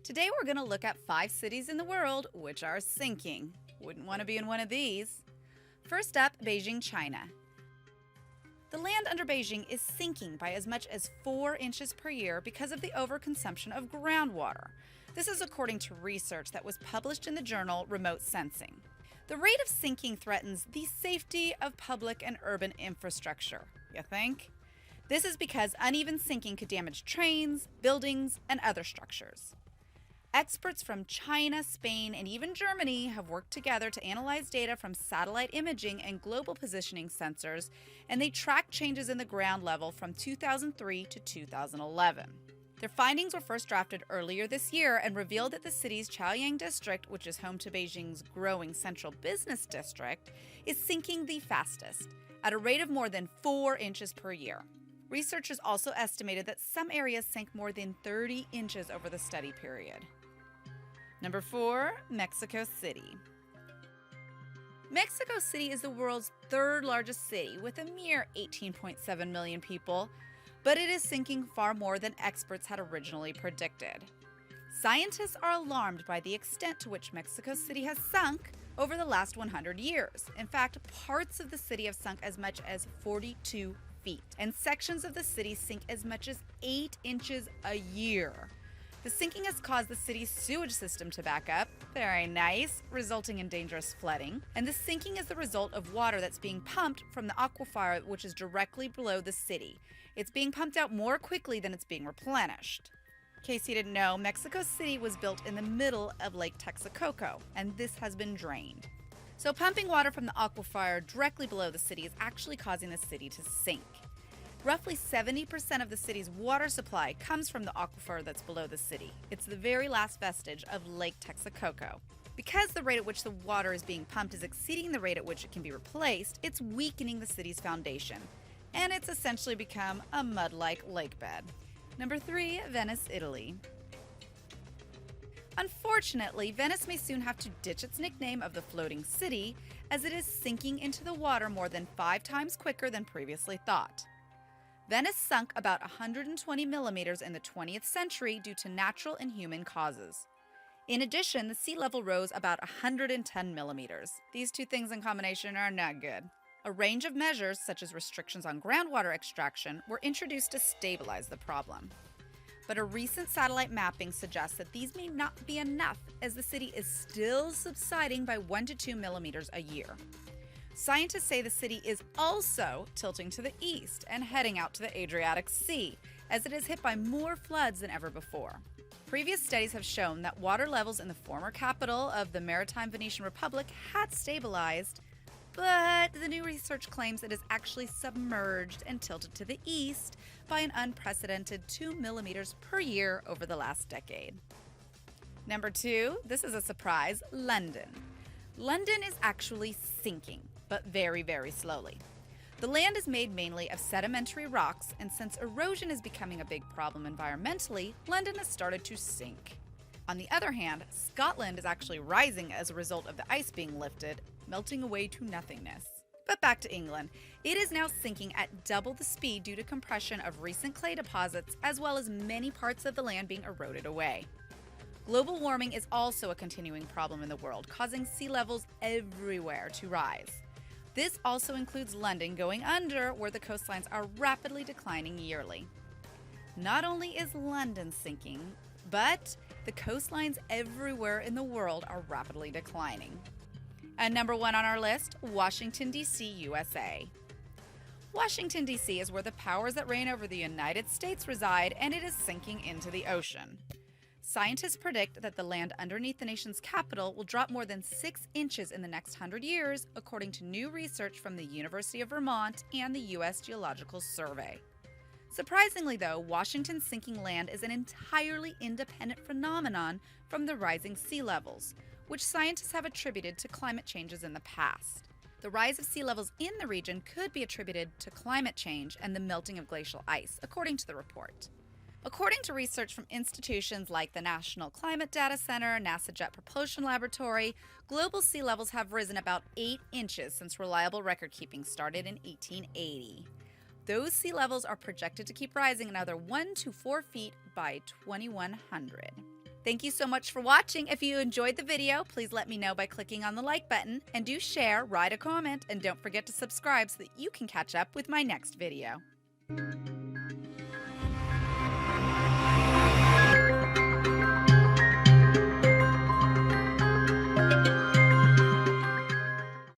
Today we're going to look at 5 cities in the world which are sinking. Wouldn't want to be in one of these. First up, Beijing, China. The land under Beijing is sinking by as much as 4 inches per year because of the overconsumption of groundwater. This is according to research that was published in the journal Remote Sensing. The rate of sinking threatens the safety of public and urban infrastructure. You think? This is because uneven sinking could damage trains, buildings, and other structures. Experts from China, Spain, and even Germany have worked together to analyze data from satellite imaging and global positioning sensors, and they tracked changes in the ground level from 2003 to 2011. Their findings were first drafted earlier this year and revealed that the city's Chaoyang district, which is home to Beijing's growing central business district, is sinking the fastest, at a rate of more than 4 inches per year. Researchers also estimated that some areas sank more than 30 inches over the study period. Number 4, Mexico City. Mexico City is the world's 3rd largest city with a mere 18.7 million people, but it is sinking far more than experts had originally predicted. Scientists are alarmed by the extent to which Mexico City has sunk over the last 100 years. In fact, parts of the city have sunk as much as 42 feet, and sections of the city sink as much as 8 inches a year. The sinking has caused the city's sewage system to back up, very nice, resulting in dangerous flooding. And the sinking is the result of water that's being pumped from the aquifer, which is directly below the city. It's being pumped out more quickly than it's being replenished. In case you didn't know, Mexico City was built in the middle of Lake Texcoco, and this has been drained. So pumping water from the aquifer directly below the city is actually causing the city to sink. Roughly 70% of the city's water supply comes from the aquifer that's below the city. It's the very last vestige of Lake Texcoco. Because the rate at which the water is being pumped is exceeding the rate at which it can be replaced, it's weakening the city's foundation. And it's essentially become a mud-like lake bed. Number 3, Venice, Italy. Unfortunately, Venice may soon have to ditch its nickname of the floating city, as it is sinking into the water more than 5 times quicker than previously thought. Venice sunk about 120 millimeters in the 20th century due to natural and human causes. In addition, the sea level rose about 110 millimeters. These 2 things in combination are not good. A range of measures, such as restrictions on groundwater extraction, were introduced to stabilize the problem. But a recent satellite mapping suggests that these may not be enough, as the city is still subsiding by 1 to 2 millimeters a year. Scientists say the city is also tilting to the east and heading out to the Adriatic Sea, as it is hit by more floods than ever before. Previous studies have shown that water levels in the former capital of the maritime Venetian Republic had stabilized, but the new research claims it is actually submerged and tilted to the east by an unprecedented 2 millimeters per year over the last decade. Number 2, this is a surprise, London. London is actually sinking, but very, very slowly. The land is made mainly of sedimentary rocks, and since erosion is becoming a big problem environmentally, London has started to sink. On the other hand, Scotland is actually rising as a result of the ice being lifted, melting away to nothingness. But back to England. It is now sinking at double the speed due to compression of recent clay deposits, as well as many parts of the land being eroded away. Global warming is also a continuing problem in the world, causing sea levels everywhere to rise. This also includes London going under, where the coastlines are rapidly declining yearly. Not only is London sinking, but the coastlines everywhere in the world are rapidly declining. And number 1 on our list, Washington, D.C., USA. Washington, D.C. is where the powers that reign over the United States reside, and it is sinking into the ocean. Scientists predict that the land underneath the nation's capital will drop more than 6 inches in the next 100 years, according to new research from the University of Vermont and the U.S. Geological Survey. Surprisingly, though, Washington's sinking land is an entirely independent phenomenon from the rising sea levels, which scientists have attributed to climate changes in the past. The rise of sea levels in the region could be attributed to climate change and the melting of glacial ice, according to the report. According to research from institutions like the National Climate Data Center, NASA Jet Propulsion Laboratory, global sea levels have risen about 8 inches since reliable record-keeping started in 1880. Those sea levels are projected to keep rising another 1 to 4 feet by 2100. Thank you so much for watching. If you enjoyed the video, please let me know by clicking on the like button, and do share, write a comment, and don't forget to subscribe so that you can catch up with my next video.